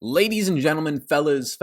Ladies and gentlemen, fellas,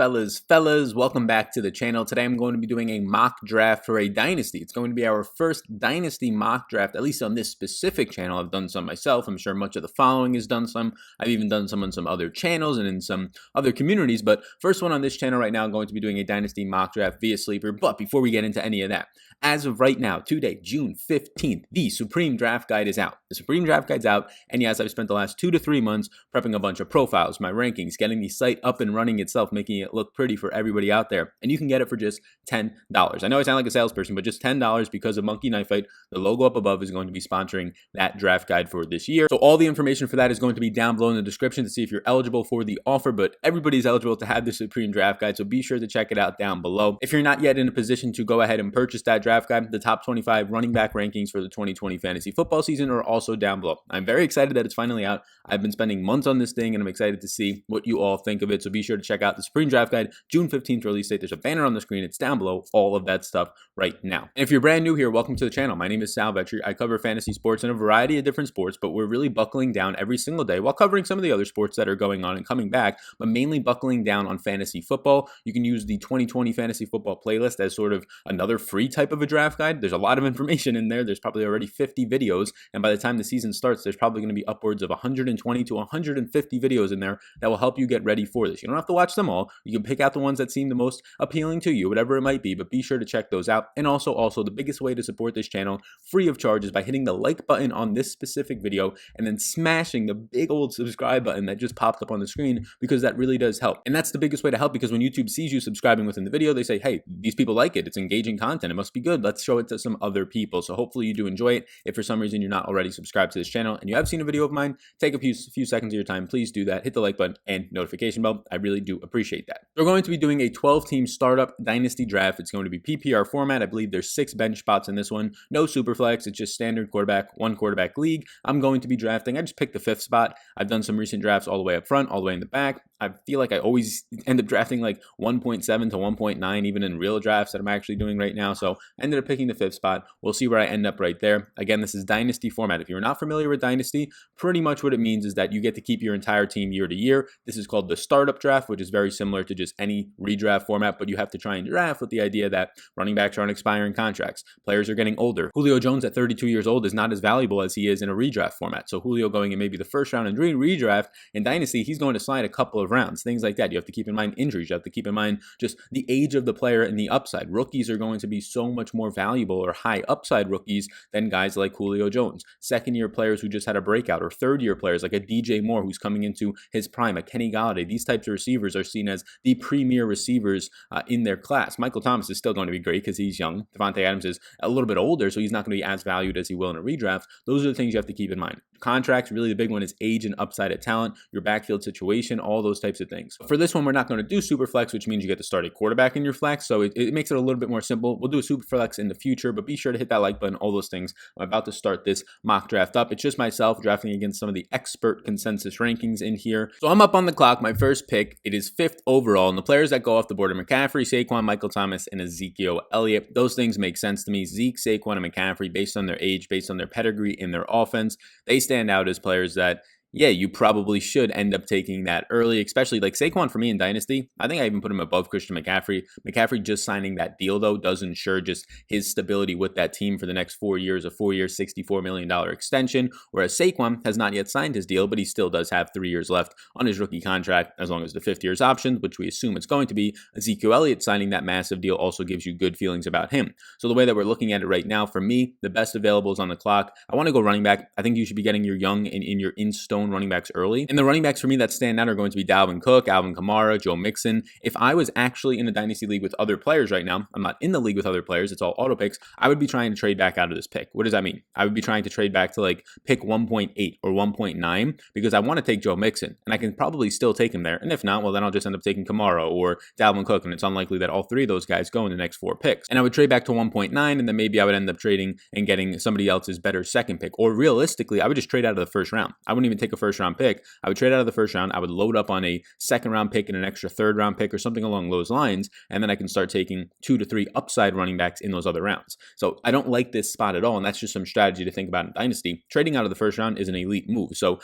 welcome back to the channel. Today I'm going to be doing a mock draft for a Dynasty. It's going to be our first Dynasty mock draft, at least on this specific channel. I've done some myself. I'm sure much of the following has done some. I've even done some on some other channels and in some other communities, but first one on this channel right now, I'm going to be doing a Dynasty mock draft via Sleeper. But before we get into any of that, as of right now, today, June 15th, the Supreme Draft Guide is out. The Supreme Draft Guide's out, and yes, I've spent the last 2 to 3 months prepping a bunch of profiles, my rankings, getting the site up and running itself, making it look pretty for everybody out there. And you can get it for just $10. I know I sound like a salesperson, but just $10 because of Monkey Knife Fight. The logo up above is going to be sponsoring that draft guide for this year. So all the information for that is going to be down below in the description to see if you're eligible for the offer, but everybody's eligible to have the Supreme Draft Guide, so be sure to check it out down below. If you're not yet in a position to go ahead and purchase that draft guide, the top 25 running back rankings for the 2020 fantasy football season are also down below. I'm very excited that it's finally out. I've been spending months on this thing, and I'm excited to see what you all think of it. So be sure to check out the Supreme Draft Guide, June 15th release date. There's a banner on the screen. It's down below, all of that stuff right now. And if you're brand new here, welcome to the channel. My name is Sal Vetri. I cover fantasy sports and a variety of different sports, but we're really buckling down every single day while covering some of the other sports that are going on and coming back, but mainly buckling down on fantasy football. You can use the 2020 fantasy football playlist as sort of another free type of a draft guide. There's a lot of information in there. There's probably already 50 videos, and by the time the season starts, there's probably going to be upwards of 120 to 150 videos in there that will help you get ready for this. You don't have to watch them all. You can pick out the ones that seem the most appealing to you, whatever it might be, but be sure to check those out. And also the biggest way to support this channel free of charge is by hitting the like button on this specific video and then smashing the big old subscribe button that just popped up on the screen, because that really does help. And that's the biggest way to help, because when YouTube sees you subscribing within the video, they say, hey, these people like it. It's engaging content. It must be good. Let's show it to some other people. So hopefully you do enjoy it. If for some reason you're not already subscribed to this channel and you have seen a video of mine, take a few seconds of your time. Please do that. Hit the like button and notification bell. I really do appreciate that. We're going to be doing a 12-team startup Dynasty draft. It's going to be PPR format. I believe there's 6 bench spots in this one. No super flex. It's just standard quarterback, 1 quarterback league. I'm going to be drafting. I just picked the 5th spot. I've done some recent drafts all the way up front, all the way in the back. I feel like I always end up drafting like 1.7 to 1.9, even in real drafts that I'm actually doing right now. So I ended up picking the 5th spot. We'll see where I end up right there. Again, this is Dynasty format. If you're not familiar with Dynasty, pretty much what it means is that you get to keep your entire team year to year. This is called the startup draft, which is very similar to just any redraft format, but you have to try and draft with the idea that running backs are on expiring contracts. Players are getting older. Julio Jones at 32 years old is not as valuable as he is in a redraft format. So Julio going in maybe the first round and redraft in Dynasty, he's going to slide a couple of rounds, things like that. You have to keep in mind injuries. You have to keep in mind just the age of the player and the upside. Rookies are going to be so much more valuable, or high upside rookies, than guys like Julio Jones. Second-year players who just had a breakout, or third-year players like a DJ Moore who's coming into his prime, a Kenny Galladay. These types of receivers are seen as the premier receivers in their class. Michael Thomas is still going to be great because he's young. Devontae Adams is a little bit older, so he's not going to be as valued as he will in a redraft. Those are the things you have to keep in mind. Contracts, really the big one is age and upside of talent, your backfield situation, all those types of things. For this one, we're not going to do super flex, which means you get to start a quarterback in your flex. So it makes it a little bit more simple. We'll do a super flex in the future, but be sure to hit that like button, all those things. I'm about to start this mock draft up. It's just myself drafting against some of the expert consensus rankings in here. So I'm up on the clock. My first pick, it is 5th overall. And the players that go off the board are McCaffrey, Saquon, Michael Thomas, and Ezekiel Elliott. Those things make sense to me. Zeke, Saquon, and McCaffrey, based on their age, based on their pedigree in their offense, they stand out as players that, yeah, you probably should end up taking that early, especially like Saquon for me in Dynasty. I think I even put him above Christian McCaffrey. McCaffrey just signing that deal, though, does ensure just his stability with that team for the next 4 years, a 4-year, $64 million extension, whereas Saquon has not yet signed his deal, but he still does have 3 years left on his rookie contract, as long as the 5th year is optioned, which we assume it's going to be. Ezekiel Elliott signing that massive deal also gives you good feelings about him. So the way that we're looking at it right now, for me, the best available is on the clock. I want to go running back. I think you should be getting your young and in your in-stone running backs early. And the running backs for me that stand out are going to be Dalvin Cook, Alvin Kamara, Joe Mixon. If I was actually in a Dynasty league with other players right now, I'm not in the league with other players, it's all auto picks, I would be trying to trade back out of this pick. What does that mean? I would be trying to trade back to like pick 1.8 or 1.9 because I want to take Joe Mixon, and I can probably still take him there. And if not, well, then I'll just end up taking Kamara or Dalvin Cook, and it's unlikely that all 3 of those guys go in the next 4 picks. And I would trade back to 1.9, and then maybe I would end up trading and getting somebody else's better second pick. Or realistically, I would just trade out of the first round. I wouldn't even take a first round pick, I would trade out of the first round. I would load up on a second round pick and an extra third round pick or something along those lines. And then I can start taking 2 to 3 upside running backs in those other rounds. So I don't like this spot at all. And that's just some strategy to think about in Dynasty. Trading out of the first round is an elite move. So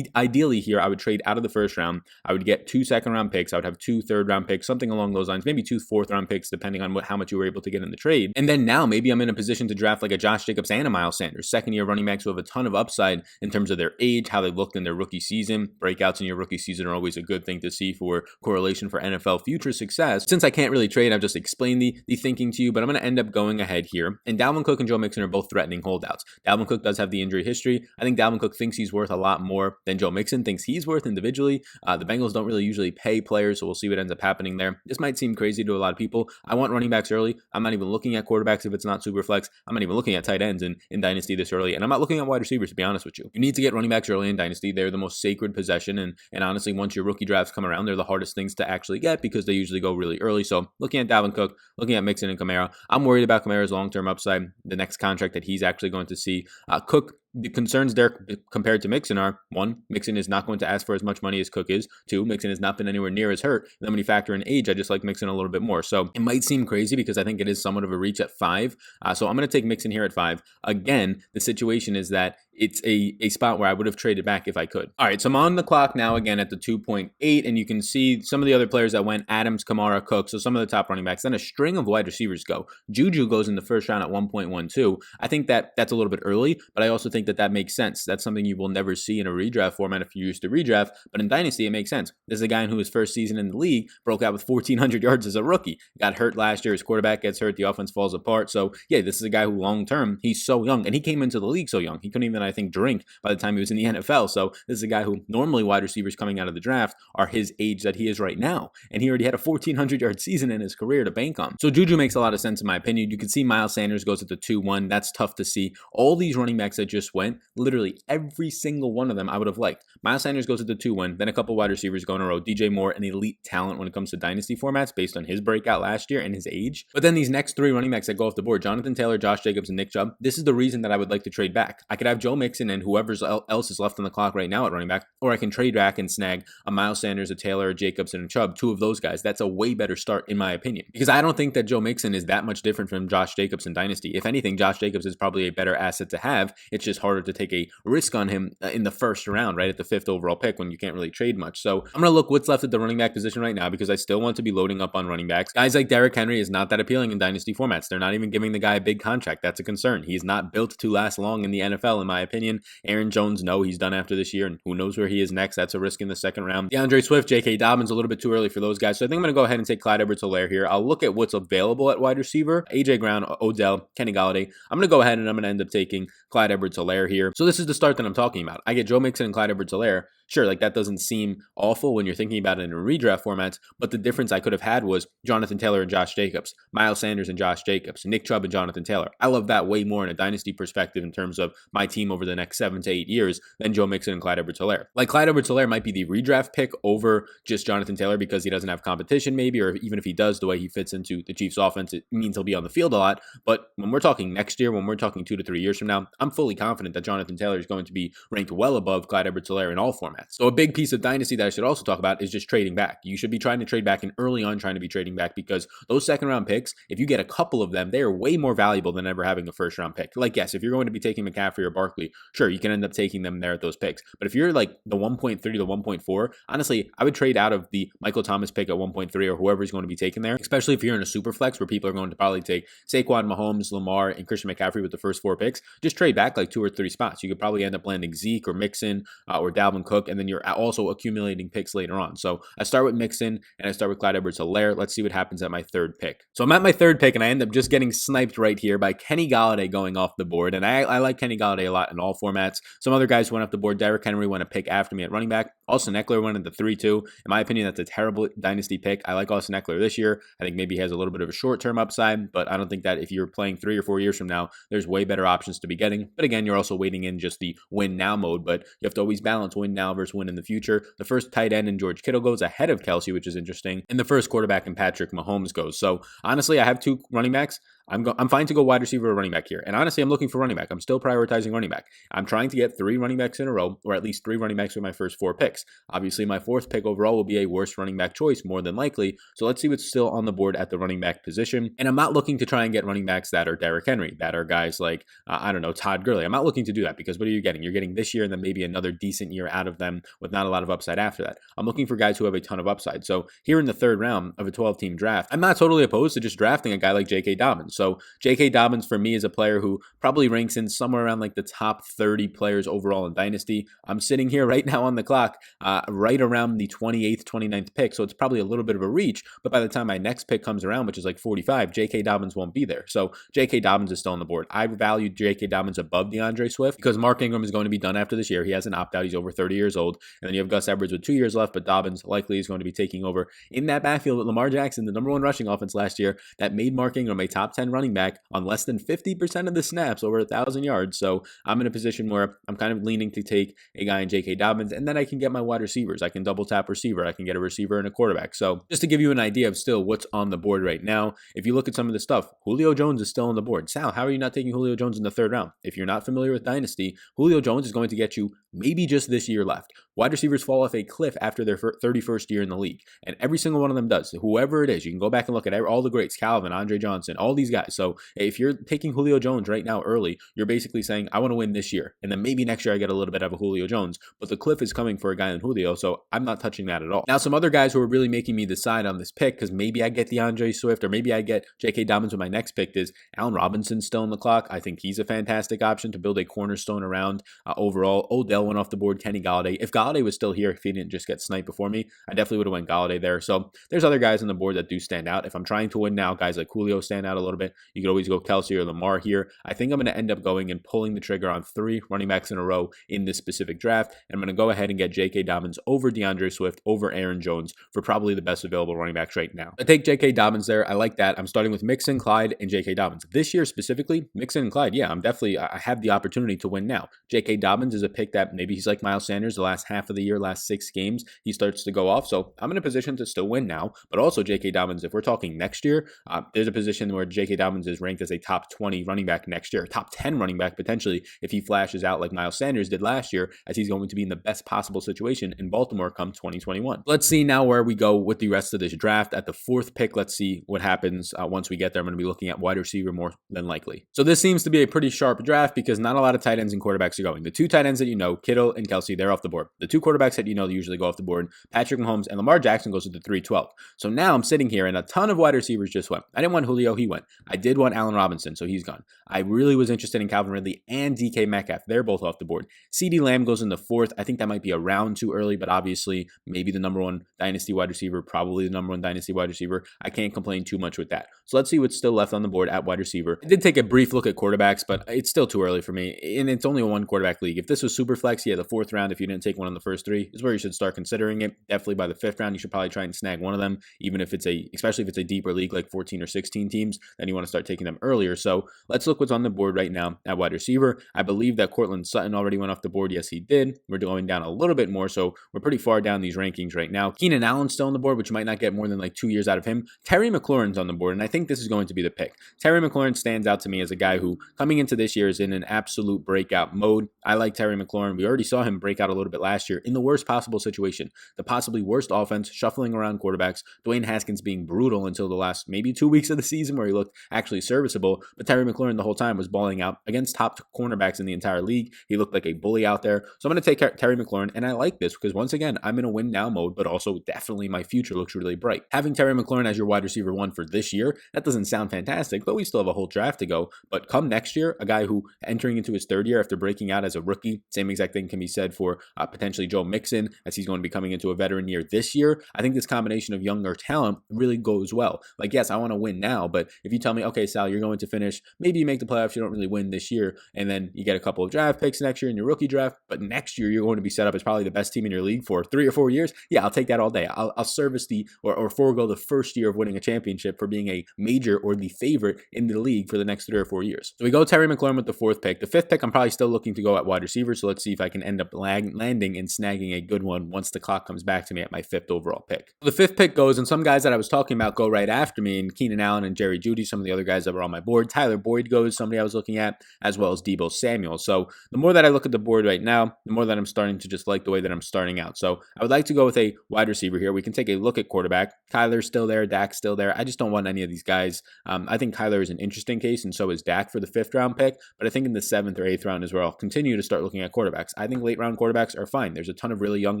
ideally here, I would trade out of the first round. I would get 2 second round picks. I would have 2 third round picks, something along those lines, maybe 2 fourth round picks, depending on how much you were able to get in the trade. And then now maybe I'm in a position to draft like a Josh Jacobs and a Miles Sanders, second year running backs who have a ton of upside in terms of their age, how they looked in their rookie season. Breakouts in your rookie season are always a good thing to see for correlation for NFL future success. Since I can't really trade, I've just explained the thinking to you, but I'm going to end up going ahead here. And Dalvin Cook and Joe Mixon are both threatening holdouts. Dalvin Cook does have the injury history. I think Dalvin Cook thinks he's worth a lot more than Joe Mixon thinks he's worth individually. The Bengals don't really usually pay players, so we'll see what ends up happening there. This might seem crazy to a lot of people. I want running backs early. I'm not even looking at quarterbacks if it's not super flex. I'm not even looking at tight ends in Dynasty this early, and I'm not looking at wide receivers, to be honest with you. You need to get running backs early in Dynasty. They're the most sacred possession, and honestly, once your rookie drafts come around, they're the hardest things to actually get because they usually go really early. So looking at Dalvin Cook, looking at Mixon and Kamara, I'm worried about Kamara's long-term upside, the next contract that he's actually going to see. Cook, the concerns there compared to Mixon are, 1, Mixon is not going to ask for as much money as Cook is. 2, Mixon has not been anywhere near as hurt. And then when you factor in age, I just like Mixon a little bit more. So it might seem crazy because I think it is somewhat of a reach at 5. So I'm going to take Mixon here at 5. Again, the situation is that it's a spot where I would have traded back if I could. All right, so I'm on the clock now again at the 2.8, and you can see some of the other players that went: Adams, Kamara, Cook, so some of the top running backs. Then a string of wide receivers go. Juju goes in the first round at 1.12. I think that's a little bit early, but I also think that makes sense. That's something you will never see in a redraft format if you're used to redraft, but in Dynasty, it makes sense. This is a guy who his first season in the league broke out with 1,400 yards as a rookie. Got hurt last year. His quarterback gets hurt. The offense falls apart. So yeah, this is a guy who long-term, he's so young, and he came into the league so young. He couldn't even, I think, drink by the time he was in the NFL. So this is a guy who normally wide receivers coming out of the draft are his age that he is right now. And he already had a 1,400-yard season in his career to bank on. So Juju makes a lot of sense in my opinion. You can see Miles Sanders goes at the 2-1. That's tough to see. All these running backs that just went, literally every single one of them I would have liked. Miles Sanders goes at the 2-1. Then a couple wide receivers go in a row. DJ Moore, an elite talent when it comes to Dynasty formats based on his breakout last year and his age. But then these next 3 running backs that go off the board, Jonathan Taylor, Josh Jacobs, and Nick Chubb, this is the reason that I would like to trade back. I could have Joe Mixon and whoever else is left on the clock right now at running back, or I can trade back and snag a Miles Sanders, a Taylor, a Jacobs, and a Chubb, 2 of those guys. That's a way better start in my opinion, because I don't think that Joe Mixon is that much different from Josh Jacobs in Dynasty. If anything, Josh Jacobs is probably a better asset to have. It's just harder to take a risk on him in the first round, right at the 5th overall pick when you can't really trade much. So I'm going to look what's left at the running back position right now, because I still want to be loading up on running backs. Guys like Derrick Henry is not that appealing in Dynasty formats. They're not even giving the guy a big contract. That's a concern. He's not built to last long in the NFL, in my opinion. Aaron Jones, no, he's done after this year, and who knows where he is next. That's a risk in the second round. DeAndre Swift, J.K. Dobbins, a little bit too early for those guys. So I think I'm going to go ahead and take Clyde Edwards-Helaire here. I'll look at what's available at wide receiver: A.J. Brown, Odell, Kenny Golladay. I'm going to go ahead and I'm going to end up taking Clyde Edwards-Helaire here. So this is the start that I'm talking about. I get Joe Mixon and Clyde Edwards-Helaire. Sure, like that doesn't seem awful when you're thinking about it in a redraft format, but the difference I could have had was Jonathan Taylor and Josh Jacobs, Miles Sanders and Josh Jacobs, Nick Chubb and Jonathan Taylor. I love that way more in a Dynasty perspective in terms of my team over the next 7 to 8 years than Joe Mixon and Clyde Edwards-Helaire. Like Clyde Edwards-Helaire might be the redraft pick over just Jonathan Taylor because he doesn't have competition maybe, or even if he does, the way he fits into the Chiefs offense, it means he'll be on the field a lot. But when we're talking next year, when we're talking 2 to 3 years from now, I'm fully confident that Jonathan Taylor is going to be ranked well above Clyde Edwards-Helaire in all formats. So a big piece of Dynasty that I should also talk about is just trading back. You should be trying to trade back and early on trying to be trading back, because those second round picks, if you get a couple of them, they are way more valuable than ever having a first round pick. Like, yes, if you're going to be taking McCaffrey or Barkley, sure, you can end up taking them there at those picks. But if you're like the 1.3 to 1.4, honestly, I would trade out of the Michael Thomas pick at 1.3 or whoever's going to be taken there, especially if you're in a super flex where people are going to probably take Saquon, Mahomes, Lamar, and Christian McCaffrey with the first 4 picks. Just trade back like 2 or 3 spots. You could probably end up landing Zeke or Mixon or Dalvin Cook, and then you're also accumulating picks later on. So I start with Mixon and I start with Clyde Edwards-Helaire. Let's see what happens at my 3rd pick. So I'm at my 3rd pick and I end up just getting sniped right here by Kenny Golladay going off the board. And I like Kenny Golladay a lot in all formats. Some other guys went off the board. Derrick Henry went a pick after me at running back. Austin Eckler went into 3-2. In my opinion, that's a terrible Dynasty pick. I like Austin Eckler this year. I think maybe he has a little bit of a short-term upside, but I don't think that if you're playing 3 or 4 years from now, there's way better options to be getting. But again, you're also waiting in just the win now mode, but you have to always balance win now versus win in the future. The first tight end in George Kittle goes ahead of Kelsey, which is interesting. And the first quarterback in Patrick Mahomes goes. So honestly, I have 2 running backs. I'm fine to go wide receiver or running back here. And honestly, I'm looking for running back. I'm still prioritizing running back. I'm trying to get 3 running backs in a row, or at least 3 running backs with my first 4 picks. Obviously, my 4th pick overall will be a worse running back choice, more than likely. So let's see what's still on the board at the running back position. And I'm not looking to try and get running backs that are Derrick Henry, that are guys like, I don't know, Todd Gurley. I'm not looking to do that because what are you getting? You're getting this year and then maybe another decent year out of them with not a lot of upside after that. I'm looking for guys who have a ton of upside. So here in the 3rd round of a 12-team draft, I'm not totally opposed to just drafting a guy like J.K. Dobbins. So J.K. Dobbins for me is a player who probably ranks in somewhere around like the top 30 players overall in Dynasty. I'm sitting here right now on the clock, right around the 28th, 29th pick. So it's probably a little bit of a reach, but by the time my next pick comes around, which is like 45, J.K. Dobbins won't be there. So J.K. Dobbins is still on the board. I value J.K. Dobbins above DeAndre Swift because Mark Ingram is going to be done after this year. He has an opt-out. He's over 30 years old. And then you have Gus Edwards with 2 years left, but Dobbins likely is going to be taking over in that backfield with Lamar Jackson, the number 1 rushing offense last year, that made Mark Ingram a top 10 running back on less than 50% of the snaps, over 1,000 yards. So I'm in a position where I'm kind of leaning to take a guy in J.K. Dobbins, and then I can get my wide receivers. I can double tap receiver. I can get a receiver and a quarterback. So just to give you an idea of still what's on the board right now, if you look at some of the stuff, Julio Jones is still on the board. Sal, how are you not taking Julio Jones in the 3rd round? If you're not familiar with Dynasty, Julio Jones is going to get you maybe just this year left. Wide receivers fall off a cliff after their 31st year in the league, and every single one of them does. Whoever it is, you can go back and look at all the greats, Calvin, Andre Johnson, all these guys. So if you're taking Julio Jones right now early, you're basically saying, I want to win this year, and then maybe next year I get a little bit of a Julio Jones, but the cliff is coming for a guy in Julio, so I'm not touching that at all. Now, some other guys who are really making me decide on this pick, because maybe I get DeAndre Swift, or maybe I get J.K. Dobbins with my next pick, is Allen Robinson's still on the clock. I think he's a fantastic option to build a cornerstone around overall. Odell went off the board, Kenny Golladay. If Golladay was still here, if he didn't just get sniped before me, I definitely would have went Golladay there. So there's other guys on the board that do stand out. If I'm trying to win now, guys like Julio stand out a little bit. You could always go Kelsey or Lamar here. I think I'm going to end up going and pulling the trigger on 3 running backs in a row in this specific draft. And I'm going to go ahead and get J.K. Dobbins over DeAndre Swift, over Aaron Jones for probably the best available running backs right now. I take J.K. Dobbins there. I like that. I'm starting with Mixon, Clyde, and J.K. Dobbins. This year specifically, Mixon and Clyde, yeah, I have the opportunity to win now. J.K. Dobbins is a pick that maybe he's like Miles Sanders the last half of the year, last 6 games, he starts to go off. So I'm in a position to still win now, but also J.K. Dobbins, if we're talking next year, there's a position where J.K. Dobbins is ranked as a top 20 running back next year, top 10 running back potentially if he flashes out like Miles Sanders did last year, as he's going to be in the best possible situation in Baltimore come 2021. Let's see now where we go with the rest of this draft. At the 4th pick, let's see what happens once we get there. I'm going to be looking at wide receiver more than likely. So this seems to be a pretty sharp draft because not a lot of tight ends and quarterbacks are going. The 2 tight ends that you know, Kittle and Kelsey, they're off the board. The 2 quarterbacks that you know, they usually go off the board, Patrick Mahomes and Lamar Jackson goes to the 3-12. So now I'm sitting here and a ton of wide receivers just went. I didn't want Julio, he went. I did want Allen Robinson, so he's gone. I really was interested in Calvin Ridley and DK Metcalf. They're both off the board. CeeDee Lamb goes in the 4th. I think that might be a round too early, but obviously maybe the number 1 dynasty wide receiver, probably the number 1 dynasty wide receiver. I can't complain too much with that. So let's see what's still left on the board at wide receiver. I did take a brief look at quarterbacks, but it's still too early for me, and it's only a 1 quarterback league. If this was super flex, yeah, the 4th round, if you didn't take one in the first 3, is where you should start considering it. Definitely by the 5th round, you should probably try and snag one of them, even if especially if it's a deeper league like 14 or 16 teams, then you want to start taking them earlier. So let's look what's on the board right now at wide receiver. I believe that Cortland Sutton already went off the board. Yes, he did. We're going down a little bit more, so we're pretty far down these rankings right now. Keenan Allen's still on the board, which might not get more than like 2 years out of him. Terry McLaurin's on the board, and I think this is going to be the pick. Terry McLaurin stands out to me as a guy who, coming into this year, is in an absolute breakout mode. I like Terry McLaurin. We already saw him break out a little bit last year in the worst possible situation. The possibly worst offense, shuffling around quarterbacks, Dwayne Haskins being brutal until the last maybe 2 weeks of the season where he looked actually serviceable, but Terry McLaurin the whole time was balling out against top cornerbacks in the entire league. He looked like a bully out there. So I'm going to take Terry McLaurin, and I like this because once again, I'm in a win now mode, but also definitely my future looks really bright. Having Terry McLaurin as your wide receiver 1 for this year, that doesn't sound fantastic, but we still have a whole draft to go. But come next year, a guy who entering into his 3rd year after breaking out as a rookie, same exact thing can be said for potentially Joe Mixon, as he's going to be coming into a veteran year this year. I think this combination of younger talent really goes well. Like, yes, I want to win now, but if you tell me, okay, Sal, you're going to finish, maybe you make the playoffs, you don't really win this year, and then you get a couple of draft picks next year in your rookie draft, but next year you're going to be set up as probably the best team in your league for 3 or 4 years, yeah, I'll take that all day. I'll service or forego the first year of winning a championship for being a major or the favorite in the league for the next 3 or 4 years. So we go Terry McLaurin with the 4th pick. The 5th pick, I'm probably still looking to go at wide receiver, so let's see if I can end up landing going and snagging a good one once the clock comes back to me at my 5th overall pick. The 5th pick goes, and some guys that I was talking about go right after me, and Keenan Allen and Jerry Jeudy, some of the other guys that were on my board. Tyler Boyd goes, somebody I was looking at, as well as Deebo Samuel. So the more that I look at the board right now, the more that I'm starting to just like the way that I'm starting out. So I would like to go with a wide receiver here. We can take a look at quarterback. Kyler's still there. Dak's still there. I just don't want any of these guys. I think Kyler is an interesting case, and so is Dak for the 5th round pick. But I think in the 7th or 8th round is where I'll continue to start looking at quarterbacks. I think late round quarterbacks are fine. There's a ton of really young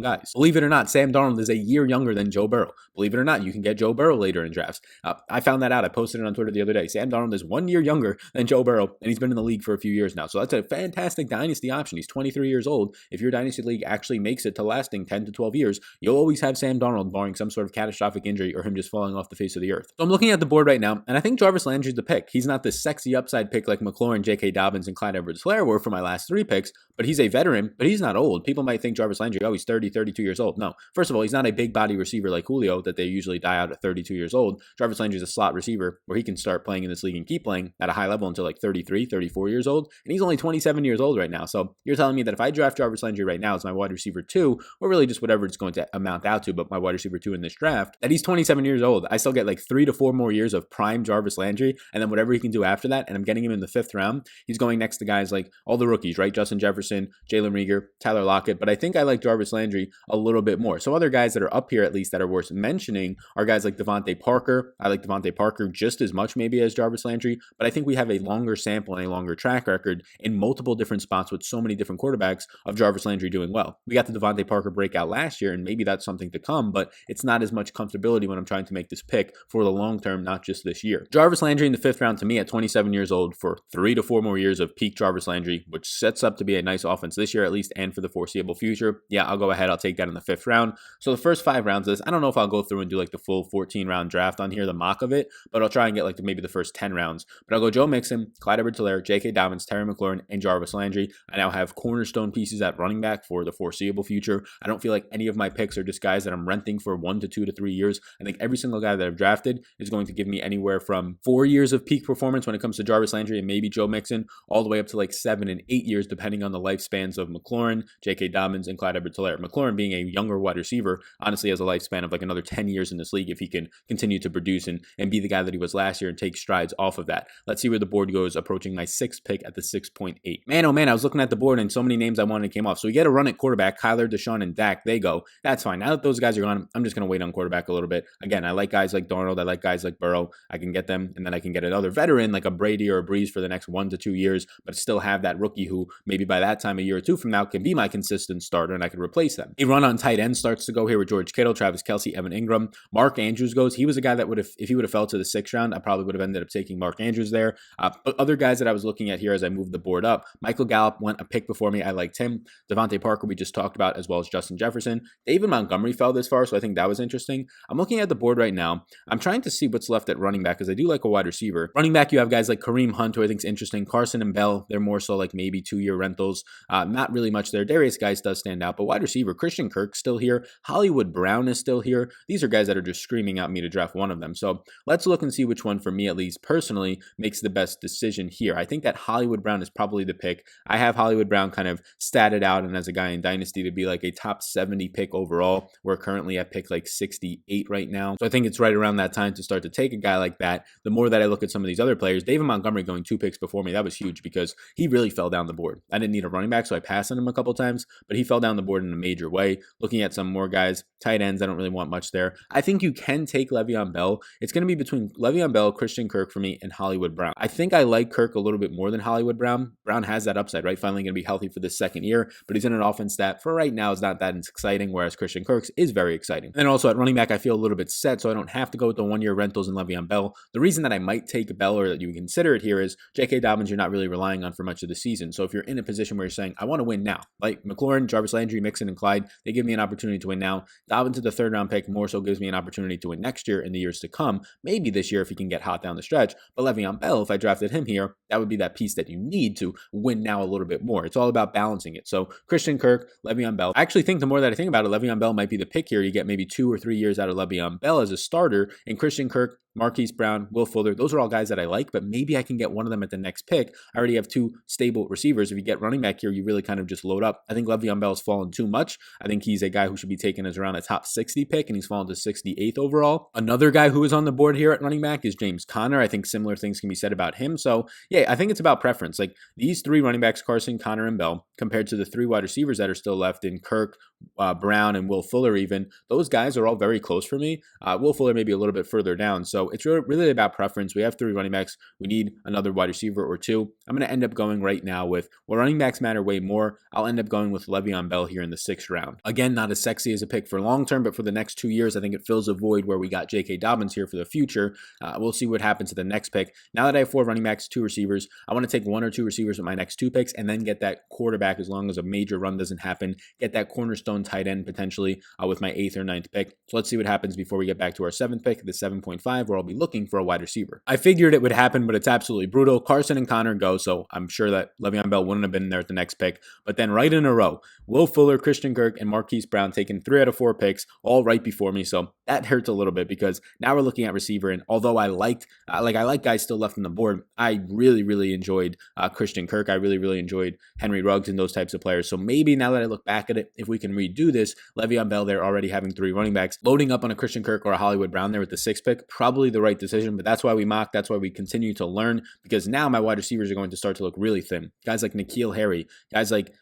guys. Believe it or not, Sam Darnold is a year younger than Joe Burrow. Believe it or not, you can get Joe Burrow later in drafts. I found that out. I posted it on Twitter the other day. Sam Darnold is 1 year younger than Joe Burrow, and he's been in the league for a few years now. So that's a fantastic dynasty option. He's 23 years old. If your dynasty league actually makes it to lasting 10 to 12 years, you'll always have Sam Darnold, barring some sort of catastrophic injury or him just falling off the face of the earth. So I'm looking at the board right now, and I think Jarvis Landry's the pick. He's not this sexy upside pick like McLaurin, J.K. Dobbins, and Clyde Edwards-Helaire were for my last 3 picks, but he's a veteran, but he's not old. People might think Jarvis Landry, oh, he's 30, 32 years old. No. First of all, he's not a big body receiver like Julio that they usually die out at 32 years old. Jarvis Landry's a slot receiver where he can start playing in this league and keep playing at a high level until like 33, 34 years old, and he's only 27 years old right now. So you're telling me that if I draft Jarvis Landry right now as my wide receiver 2, or really just whatever it's going to amount out to, but my wide receiver 2 in this draft, that he's 27 years old. I still get like 3 to 4 more years of prime Jarvis Landry, and then whatever he can do after that, and I'm getting him in the 5th round. He's going next to guys like all the rookies, right? Justin Jefferson, Jalen Reagor, Tyler Lockett, but I think I like Jarvis Landry a little bit more. So other guys that are up here at least that are worth mentioning are guys like Devontae Parker. I like Devontae Parker just as much maybe as Jarvis Landry, but I think we have a longer sample and a longer track record in multiple different spots with so many different quarterbacks of Jarvis Landry doing well. We got the Devontae Parker breakout last year, and maybe that's something to come, but it's not as much comfortability when I'm trying to make this pick for the long term, not just this year. Jarvis Landry in the 5th round to me at 27 years old for 3 to 4 more years of peak Jarvis Landry, which sets up to be a nice offense this year at least and for the foreseeable future. Yeah, I'll go ahead. I'll take that in the 5th round. So the first 5 rounds of this, I don't know if I'll go through and do like the full 14 round draft on here, the mock of it, but I'll try and get like maybe the first 10 rounds. But I'll go Joe Mixon, Clyde Edwards-Helaire, J.K. Dobbins, Terry McLaurin, and Jarvis Landry. I now have cornerstone pieces at running back for the foreseeable future. I don't feel like any of my picks are just guys that I'm renting for 1 to 2 to 3 years. I think every single guy that I've drafted is going to give me anywhere from 4 years of peak performance when it comes to Jarvis Landry and maybe Joe Mixon, all the way up to like 7 and 8 years, depending on the lifespans of McLaurin, J.K. Dobbins, and Clyde Edwards-Helaire. McLaurin being a younger wide receiver, honestly has a lifespan of like another 10 years in this league if he can continue to produce and be the guy that he was last year and take strides off of that. Let's see where the board goes, approaching my 6th pick at the 6.8. Man, oh man, I was looking at the board and so many names I wanted came off. So we get a run at quarterback, Kyler, Deshaun, and Dak. They go. That's fine. Now that those guys are gone, I'm just going to wait on quarterback a little bit. Again, I like guys like Darnold. I like guys like Burrow. I can get them, and then I can get another veteran like a Brady or a Breeze for the next 1 to 2 years, but still have that rookie who maybe by that time, a year or 2 from now, can be my consistent starter, and I can replace them. A run on tight end starts to go here with George Kittle, Travis Kelce, Evan Ingram. Mark Andrews goes. He was a guy that would have, if he would have fell to the 6th round, I probably would have ended up taking Mark Andrews there. But other guys that I was looking at here as I moved the board up, Michael Gallup went a pick before me. I liked him. Devontae Parker we just talked about, as well as Justin Jefferson. David Montgomery fell this far, so I think that was interesting. I'm looking at the board right now. I'm trying to see what's left at running back because I do like a wide receiver. Running back, you have guys like Kareem Hunt, who I think is interesting. Carson and Bell, they're more so like maybe 2-year rentals. Not really much there. Darius Guice does stand out, but wide receiver, Christian Kirk's still here. Hollywood Brown is still here. These are guys that are just screaming at me to draft one of them. So let's look and see which one for me, at least personally, makes the best decision here. I think that Hollywood Brown is probably the pick. I have Hollywood Brown kind of statted out and as a guy in Dynasty to be like a top 70 pick overall. We're currently at pick like 68 right now. So I think it's right around that time to start to take a guy like that. The more that I look at some of these other players, David Montgomery going 2 picks before me, that was huge because he really fell down the board. I didn't need a running back, so I passed on him a couple times, but he fell down the board in a major way. Looking at some more guys, tight ends, I don't really want much there. I think you can take Le'Veon Bell. It's going to be between Le'Veon Bell, Christian Kirk for me, and Hollywood Brown. I think I like Kirk a little bit more than Hollywood Brown. Brown has that upside, right? Finally going to be healthy for the 2nd year, but he's in an offense that for right now is not that exciting, whereas Christian Kirk's is very exciting. And then also at running back, I feel a little bit set, so I don't have to go with the 1-year rentals in Le'Veon Bell. The reason that I might take Bell or that you consider it here is J.K. Dobbins you're not really relying on for much of the season. So if you're in a position where you're saying, I want to win now, like McLaurin, Jarvis Landry, Mixon, and Clyde, they give me an opportunity to win now. Dobbins to the 3rd round pick more so gives me an opportunity to win next year in the years to come. Maybe this year if he can get hot down the stretch. But Le'Veon Bell, if I drafted him here, that would be that piece that you need to win now a little bit more. It's all about balancing it. So Christian Kirk, Le'Veon Bell. I actually think the more that I think about it, Le'Veon Bell might be the pick here. You get maybe 2 or 3 years out of Le'Veon Bell as a starter, and Christian Kirk Marquise Brown, Will Fuller, those are all guys that I like, but maybe I can get one of them at the next pick. I already have 2 stable receivers. If you get running back here, you really kind of just load up. I think Le'Veon Bell's fallen too much. I think he's a guy who should be taken as around a top 60 pick, and he's fallen to 68th overall. Another guy who is on the board here at running back is James Conner. I think similar things can be said about him. So yeah, I think it's about preference. Like these 3 running backs, Carson, Conner, and Bell, compared to the 3 wide receivers that are still left in Kirk, Brown, and Will Fuller even, those guys are all very close for me. Will Fuller maybe a little bit further down. So it's really about preference. We have 3 running backs. We need another wide receiver or 2. I'm going to end up going right now with, well, running backs matter way more. I'll end up going with Le'Veon Bell here in the 6th round. Again, not as sexy as a pick for long term, but for the next 2 years, I think it fills a void where we got J.K. Dobbins here for the future. We'll see what happens to the next pick. Now that I have 4 running backs, 2 receivers, I want to take 1 or 2 receivers with my next 2 picks and then get that quarterback as long as a major run doesn't happen. Get that cornerstone tight end potentially with my 8th or 9th pick. So let's see what happens before we get back to our 7th pick, the 7.5, where I'll be looking for a wide receiver. I figured it would happen, but it's absolutely brutal. Carson and Conner go, so I'm sure that Le'Veon Bell wouldn't have been there at the next pick. But then right in a row, Will Fuller, Christian Kirk, and Marquise Brown taking 3 out of 4 picks, all right before me. So that hurts a little bit because now we're looking at receiver. And although I like guys still left on the board, I really enjoyed Christian Kirk. I really enjoyed Henry Ruggs and those types of players. So maybe now that I look back at it, if we can redo this, Le'Veon Bell there already having 3 running backs, loading up on a Christian Kirk or a Hollywood Brown there with the 6th pick, probably the right decision. But that's why we mock. That's why we continue to learn, because now my wide receivers are going to start to look really thin. Guys like N'Keal Harry, guys like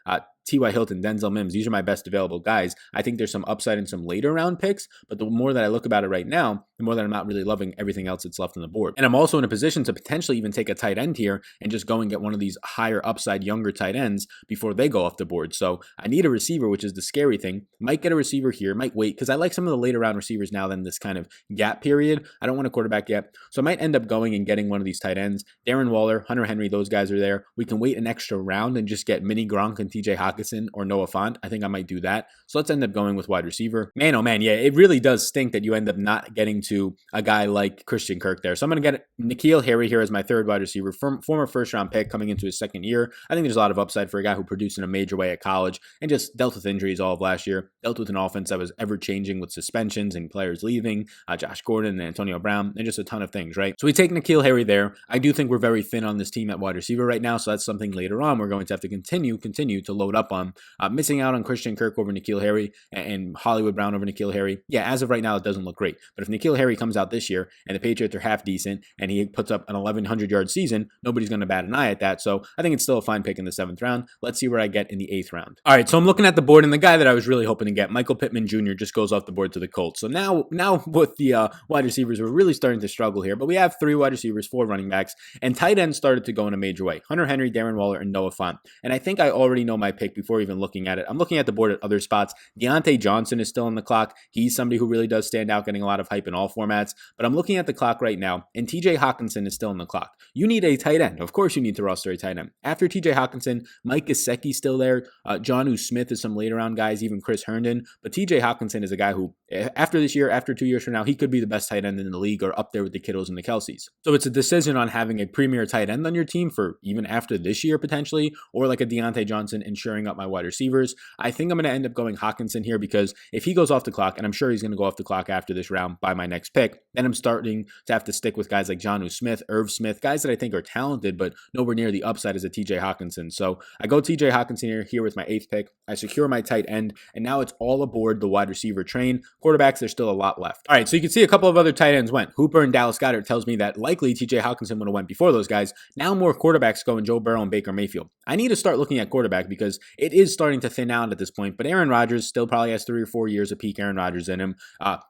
T.Y. Hilton, Denzel Mims, these are my best available guys. I think there's some upside in some later round picks, but the more that I look about it right now, the more that I'm not really loving everything else that's left on the board. And I'm also in a position to potentially even take a tight end here and just go and get one of these higher upside younger tight ends before they go off the board. So I need a receiver, which is the scary thing. Might get a receiver here, might wait, because I like some of the later round receivers now than this kind of gap period. I don't want a quarterback yet. So I might end up going and getting one of these tight ends. Darren Waller, Hunter Henry, those guys are there. We can wait an extra round and just get mini Gronk and TJ Hockenson or Noah Fant. I think I might do that. So let's end up going with wide receiver. Man, oh man, yeah, it really does stink that you end up not getting to a guy like Christian Kirk there. So I'm going to get N'Keal Harry here as my 3rd wide receiver, former 1st round pick coming into his 2nd year. I think there's a lot of upside for a guy who produced in a major way at college and just dealt with injuries all of last year, dealt with an offense that was ever changing with suspensions and players leaving, Josh Gordon and Antonio Brown, and just a ton of things, right? So we take N'Keal Harry there. I do think we're very thin on this team at wide receiver right now, so that's something later on we're going to have to continue to load up on. Missing out on Christian Kirk over N'Keal Harry and Hollywood Brown over N'Keal Harry. Yeah, as of right now, it doesn't look great. But if N'Keal Harry comes out this year and the Patriots are half decent and he puts up an 1,100-yard season, nobody's going to bat an eye at that. So I think it's still a fine pick in the 7th round. Let's see where I get in the 8th round. All right, so I'm looking at the board, and the guy that I was really hoping to get, Michael Pittman Jr., just goes off the board to the Colts. So now with the wide receivers, we're really starting to struggle here. But we have 3 wide receivers, 4 running backs, and tight ends started to go in a major way. Hunter Henry, Darren Waller, and Noah Fant. And I think I already know my pick before even looking at it. I'm looking at the board at other spots. Deontay Johnson is still on the clock. He's somebody who really does stand out, getting a lot of hype in all formats. But I'm looking at the clock right now, and TJ Hockenson is still on the clock. You need a tight end. Of course you need to roster a tight end. After TJ Hockenson, Mike Gesicki's still there. Jonnu Smith is some later round guys, even Chris Herndon. But TJ Hockenson is a guy who, after this year, after 2 years from now, he could be the best tight end in the league or up there with the Kittles and the Kelseys. So it's a decision on having a premier tight end on your team for even after this year potentially, or like a Deontay Johnson and shoring up my wide receivers. I think I'm going to end up going Hockenson here because if he goes off the clock, and I'm sure he's going to go off the clock after this round by my next pick, then I'm starting to have to stick with guys like Jonnu Smith, Irv Smith, guys that I think are talented, but nowhere near the upside as a TJ Hockenson. So I go TJ Hockenson here with my 8th pick. I secure my tight end, and now it's all aboard the wide receiver train. Quarterbacks, there's still a lot left. All right, so you can see a couple of other tight ends went. Hooper and Dallas Goedert tells me that likely TJ Hockenson would have went before those guys. Now more quarterbacks go in Joe Burrow and Baker Mayfield. I need to start looking at quarterback because it is starting to thin out at this point, but Aaron Rodgers still probably has 3 or 4 years of peak Aaron Rodgers in him.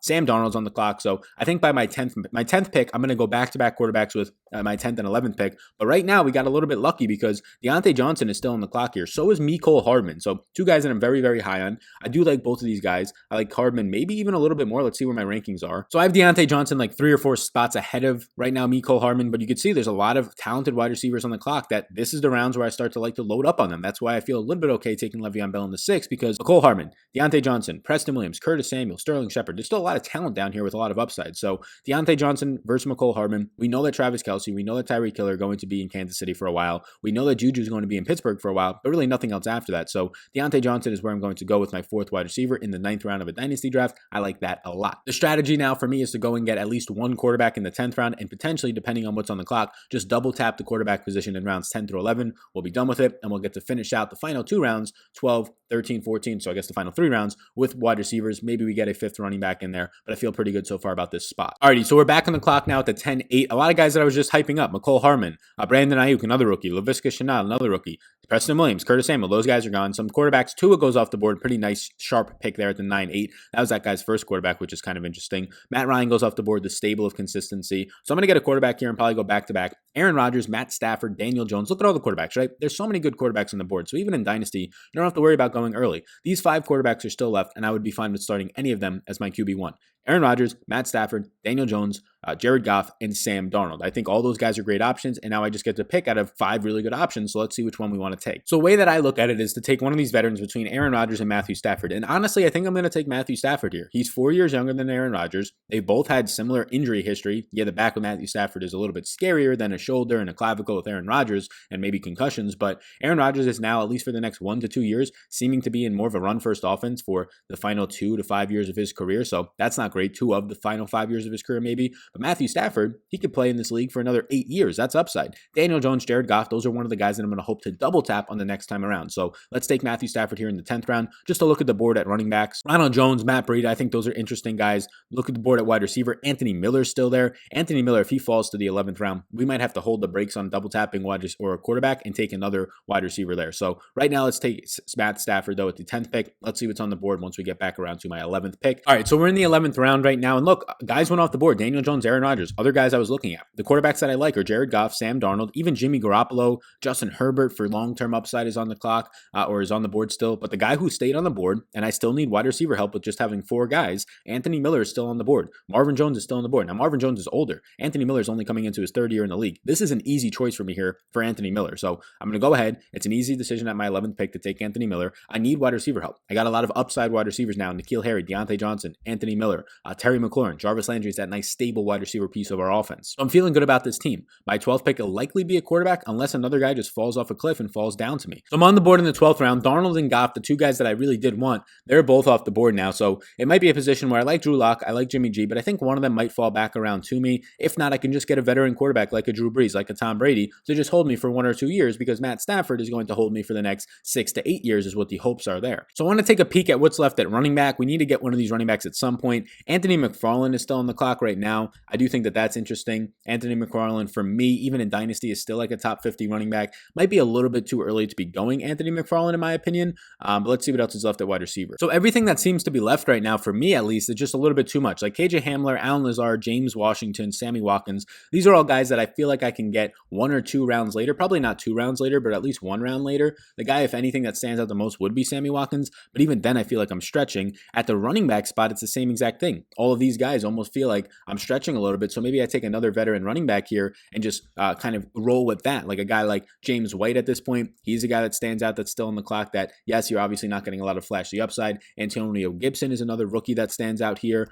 Sam Darnold's on the clock, so I think by my 10th pick, I'm going to go back-to-back quarterbacks with my 10th and 11th pick. But right now, we got a little bit lucky because Deontay Johnson is still on the clock here. So is Mecole Hardman. So 2 guys that I'm very, very high on. I do like both of these guys. I like Hardman maybe even a little bit more. Let's see where my rankings are. So I have Deontay Johnson like 3 or 4 spots ahead of right now Mecole Hardman, but you can see there's a lot of talented wide receivers on the clock that this is the rounds where I start to like to load up on them. That's why I feel a little bit okay taking Le'Veon Bell in the 6th because Mecole Hardman, Deontay Johnson, Preston Williams, Curtis Samuel, Sterling Shepard. There's still a lot of talent down here with a lot of upside. So Deontay Johnson versus McCole Hardman. We know that Travis Kelce, we know that Tyreek Hill are going to be in Kansas City for a while. We know that Juju is going to be in Pittsburgh for a while, but really nothing else after that. So Deontay Johnson is where I'm going to go with my 4th wide receiver in the 9th round of a dynasty draft. I like that a lot. The strategy now for me is to go and get at least one quarterback in the 10th round, and potentially, depending on what's on the clock, just double tap the quarterback position in rounds 10 through 11. We'll be done with it, and we'll get to finish out the final 2 rounds, 12, 13, 14, so I guess the final 3 rounds with wide receivers. Maybe we get a 5th running back in there, but I feel pretty good so far about this spot. Alrighty, so we're back on the clock now at the 10-8. A lot of guys that I was just hyping up. McCole Hardman, Brandon Ayuk, another rookie. Laviska Shenault, another rookie. Preston Williams, Curtis Samuel, those guys are gone. Some quarterbacks, Tua goes off the board. Pretty nice, sharp pick there at the 9-8. That was that guy's first quarterback, which is kind of interesting. Matt Ryan goes off the board, the stable of consistency. So I'm going to get a quarterback here and probably go back-to-back. Aaron Rodgers, Matt Stafford, Daniel Jones. Look at all the quarterbacks, right? There's so many good quarterbacks on the board. So even in Dynasty, you don't have to worry about going early. These 5 quarterbacks are still left, and I would be fine with starting any of them as my QB1. Aaron Rodgers, Matt Stafford, Daniel Jones, Jared Goff, and Sam Darnold. I think all those guys are great options, and now I just get to pick out of 5 really good options, so let's see which one we want to take. So the way that I look at it is to take one of these veterans between Aaron Rodgers and Matthew Stafford, and honestly, I think I'm going to take Matthew Stafford here. He's 4 years younger than Aaron Rodgers. They both had similar injury history. Yeah, the back of Matthew Stafford is a little bit scarier than a shoulder and a clavicle with Aaron Rodgers, and maybe concussions, but Aaron Rodgers is now, at least for the next 1 to 2 years, seeming to be in more of a run-first offense for the final 2 to 5 years of his career, so that's not great. 2 of the final 5 years of his career, maybe. But Matthew Stafford, he could play in this league for another 8 years. That's upside. Daniel Jones, Jared Goff, those are one of the guys that I'm going to hope to double tap on the next time around. So let's take Matthew Stafford here in the 10th round. Just to look at the board at running backs. Ronald Jones, Matt Breida, I think those are interesting guys. Look at the board at wide receiver. Anthony Miller's still there. Anthony Miller, if he falls to the 11th round, we might have to hold the brakes on double tapping or a quarterback and take another wide receiver there. So right now, let's take Matt Stafford, though, at the 10th pick. Let's see what's on the board once we get back around to my 11th pick. All right, so we're in the 11th round right now. And look, guys went off the board. Daniel Jones, Aaron Rodgers, other guys I was looking at. The quarterbacks that I like are Jared Goff, Sam Darnold, even Jimmy Garoppolo, Justin Herbert for long-term upside is on the clock or is on the board still. But the guy who stayed on the board, and I still need wide receiver help with just having 4 guys, Anthony Miller is still on the board. Marvin Jones is still on the board. Now, Marvin Jones is older. Anthony Miller is only coming into his 3rd year in the league. This is an easy choice for me here for Anthony Miller. So I'm going to go ahead. It's an easy decision at my 11th pick to take Anthony Miller. I need wide receiver help. I got a lot of upside wide receivers now. N'Keal Harry, Deontay Johnson, Anthony Miller, Terry McLaurin, Jarvis Landry is that nice stable wide receiver piece of our offense. So I'm feeling good about this team. My 12th pick will likely be a quarterback unless another guy just falls off a cliff and falls down to me. So I'm on the board in the 12th round. Darnold and Goff, the 2 guys that I really did want, they're both off the board now. So it might be a position where I like Drew Lock, I like Jimmy G, but I think one of them might fall back around to me. If not, I can just get a veteran quarterback like a Drew Brees, like a Tom Brady, to just hold me for 1 or 2 years because Matt Stafford is going to hold me for the next 6 to 8 years is what the hopes are there. So I want to take a peek at what's left at running back. We need to get one of these running backs at some point. Anthony McFarland is still on the clock right now. I do think that that's interesting. Anthony McFarland, for me, even in Dynasty, is still like a top 50 running back. Might be a little bit too early to be going Anthony McFarland, in my opinion, but let's see what else is left at wide receiver. So everything that seems to be left right now, for me at least, is just a little bit too much. Like KJ Hamler, Allen Lazard, James Washington, Sammy Watkins. These are all guys that I feel like I can get 1 or 2 rounds later. Probably not 2 rounds later, but at least 1 round later. The guy, if anything, that stands out the most would be Sammy Watkins, but even then I feel like I'm stretching. At the running back spot, it's the same exact thing. All of these guys almost feel like I'm stretching a little bit, so maybe I take another veteran running back here and just kind of roll with that. Like a guy like James White at this point, he's a guy that stands out that's still on the clock that, yes, you're obviously not getting a lot of flashy upside. Antonio Gibson is another rookie that stands out here.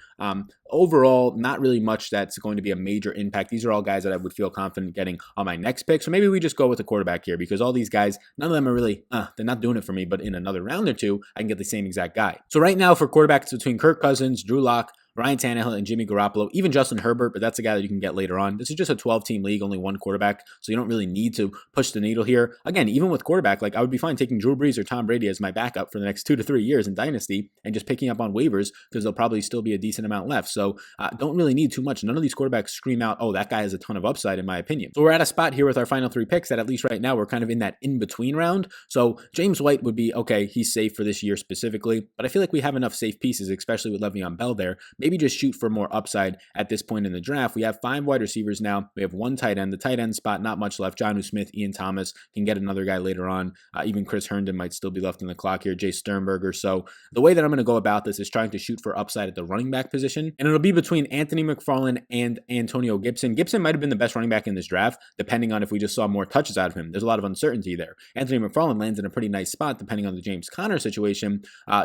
Overall, not really much that's going to be a major impact. These are all guys that I would feel confident getting on my next pick. So maybe we just go with a quarterback here because all these guys, none of them are really, they're not doing it for me, but in another round or 2, I can get the same exact guy. So right now for quarterbacks between Kirk Cousins, Drew Lock, Ryan Tannehill, and Jimmy Garoppolo, even Justin Herbert, but that's a guy that you can get later on. This is just a 12-team league, only 1 quarterback, so you don't really need to push the needle here. Again, even with quarterback, like I would be fine taking Drew Brees or Tom Brady as my backup for the next 2 to 3 years in Dynasty and just picking up on waivers because there'll probably still be a decent amount left. So don't really need too much. None of these quarterbacks scream out, oh, that guy has a ton of upside in my opinion. So we're at a spot here with our final 3 picks that at least right now we're kind of in that in-between round. So James White would be, okay, he's safe for this year specifically, but I feel like we have enough safe pieces, especially with Le'Veon Bell there. Maybe just shoot for more upside at this point in the draft. We have 5 wide receivers now. We have 1 tight end. The tight end spot, not much left. Jonnu Smith, Ian Thomas can get another guy later on. Even Chris Herndon might still be left in the clock here. Jay Sternberger. So the way that I'm going to go about this is trying to shoot for upside at the running back position. And it'll be between Anthony McFarland and Antonio Gibson. Gibson might have been the best running back in this draft, depending on if we just saw more touches out of him. There's a lot of uncertainty there. Anthony McFarland lands in a pretty nice spot, depending on the James Conner situation.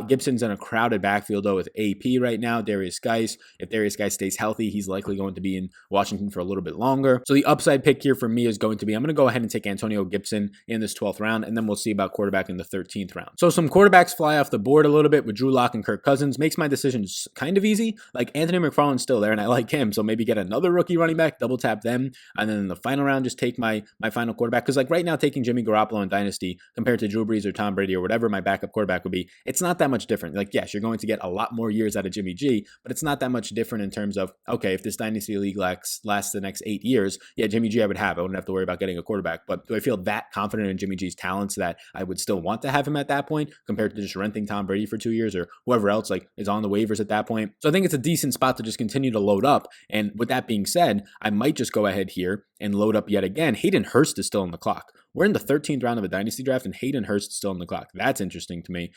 Gibson's in a crowded backfield, though, with AP right now, Darius Geis. If Darius Geis stays healthy, he's likely going to be in Washington for a little bit longer. So the upside pick here for me is going to be, I'm going to go ahead and take Antonio Gibson in this 12th round, and then we'll see about quarterback in the 13th round. So some quarterbacks fly off the board a little bit with Drew Lock and Kirk Cousins. Makes my decisions kind of easy. Like Anthony McFarland's still there, and I like him. So maybe get another rookie running back, double tap them, and then in the final round, just take my final quarterback. Because like right now, taking Jimmy Garoppolo in Dynasty compared to Drew Brees or Tom Brady or whatever my backup quarterback would be, it's not that much different. Like, yes, you're going to get a lot more years out of Jimmy G, but it's not that much different in terms of, okay, if this Dynasty League lasts the next 8 years, yeah, Jimmy G I would have. I wouldn't have to worry about getting a quarterback. But do I feel that confident in Jimmy G's talents that I would still want to have him at that point compared to just renting Tom Brady for 2 years or whoever else like is on the waivers at that point? So I think it's a decent spot to just continue to load up. And with that being said, I might just go ahead here and load up yet again. Hayden Hurst is still on the clock. We're in the 13th round of a dynasty draft, and Hayden Hurst is still on the clock. That's interesting to me.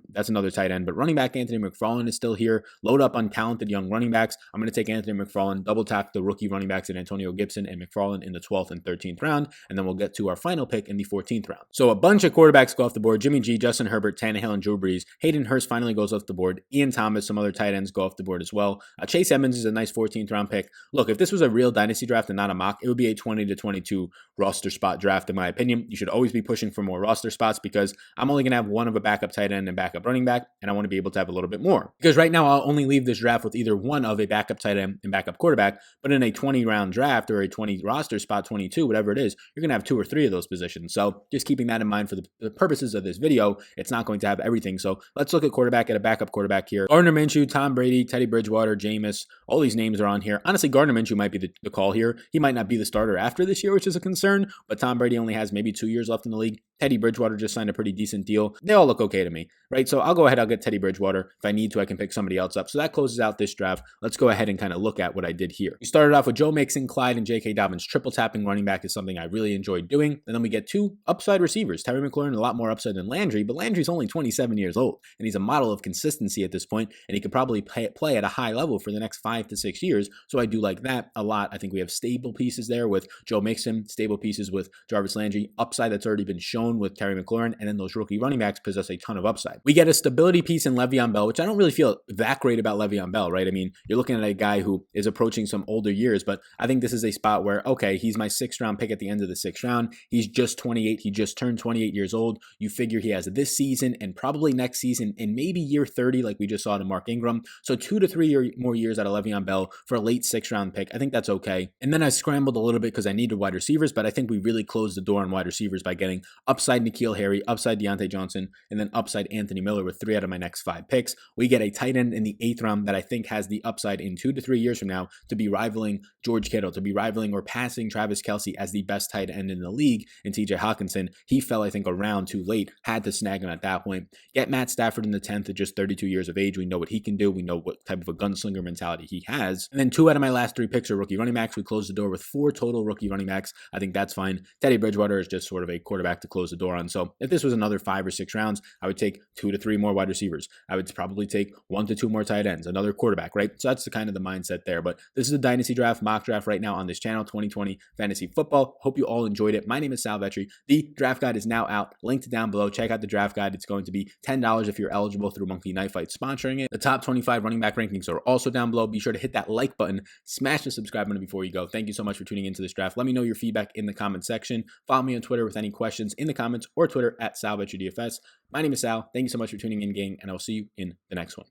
That's another tight end. But running back Anthony McFarland is still here. Load up on talented young running backs. I'm going to take Anthony McFarland, double tap the rookie running backs at Antonio Gibson and McFarland in the 12th and 13th round, and then we'll get to our final pick in the 14th round. So a bunch of quarterbacks go off the board. Jimmy G, Justin Herbert, Tannehill, and Drew Brees. Hayden Hurst finally goes off the board. Ian Thomas, some other tight ends go off the board as well. Chase Edmonds is a nice 14th round pick. Look, if this was a real dynasty draft and not a mock, it would be a 20 to 22 roster spot draft in my opinion. You should always be pushing for more roster spots because I'm only going to have one of a backup tight end and backup running back, and I want to be able to have a little bit more. Because right now I'll only leave this draft with either one of a backup tight end and backup quarterback, but in a 20 round draft or a 20 roster spot, 22, whatever it is, you're going to have 2 or 3 of those positions. So just keeping that in mind for the purposes of this video, it's not going to have everything. So let's look at quarterback at a backup quarterback here. Gardner Minshew, Tom Brady, Teddy Bridgewater, Jameis, all these names are on here. Honestly, Gardner Minshew might be the call here. He might not be the starter after this year, which is a concern, but Tom Brady only has maybe 2 years left in the league. Teddy Bridgewater just signed a pretty decent deal. They all look okay to me, right? So I'll go ahead. I'll get Teddy Bridgewater. If I need to, I can pick somebody else up. So that closes out this draft. Let's go ahead and kind of look at what I did here. We started off with Joe Mixon, Clyde, and J.K. Dobbins. Triple tapping running back is something I really enjoyed doing. And then we get 2 upside receivers. Terry McLaurin, a lot more upside than Landry, but Landry's only 27 years old. And he's a model of consistency at this point, and he could probably play at a high level for the next 5 to 6 years. So I do like that a lot. I think we have stable pieces there with Joe Mixon, stable pieces with Jarvis Landry, upside that's already been shown with Terry McLaurin, and then those rookie running backs possess a ton of upside. We get a stability piece in Le'Veon Bell, which I don't really feel that great about Le'Veon Bell, right? I mean, you're looking at a guy who is approaching some older years, but I think this is a spot where, okay, he's my 6th round pick at the end of the 6th round. He's just 28. He just turned 28 years old. You figure he has this season and probably next season and maybe year 30, like we just saw to Mark Ingram. So 2 to 3 more years out of Le'Veon Bell for a late 6th round pick. I think that's okay. And then I scrambled a little bit because I needed wide receivers, but I think we really closed the door on wide receivers by getting upside N'Keal Harry, upside Deontay Johnson, and then upside Anthony Miller with 3 out of my next 5 picks. We get a tight end in the 8th round that I think has the upside in 2 to 3 years from now to be rivaling George Kittle, to be rivaling or passing Travis Kelce as the best tight end in the league in TJ Hawkinson. He fell, I think, a round too late, had to snag him at that point. Get Matt Stafford in the 10th at just 32 years of age. We know what he can do. We know what type of a gunslinger mentality he has. And then 2 out of my last 3 picks are rookie running backs. We closed the door with 4 total rookie running backs. I think that's fine. Teddy Bridgewater is just sort of a quarterback to close the door on. So if this was another 5 or 6 rounds, I would take 2 to 3 more wide receivers. I would probably take 1 to 2 more tight ends, another quarterback, right? So that's the kind of the mindset there. But this is a dynasty draft, mock draft right now on this channel, 2020 Fantasy Football. Hope you all enjoyed it. My name is Sal Vetri. The draft guide is now out. Linked down below. Check out the draft guide. It's going to be $10 if you're eligible through Monkey Knife Fight sponsoring it. The top 25 running back rankings are also down below. Be sure to hit that like button. Smash the subscribe button before you go. Thank you so much for tuning into this draft. Let me know your feedback in the comment section. Follow me on Twitter with any questions in the comments or Twitter at SalVetriDFS. My name is Sal. Thank you so much for tuning in, gang, and I will see you in the next one.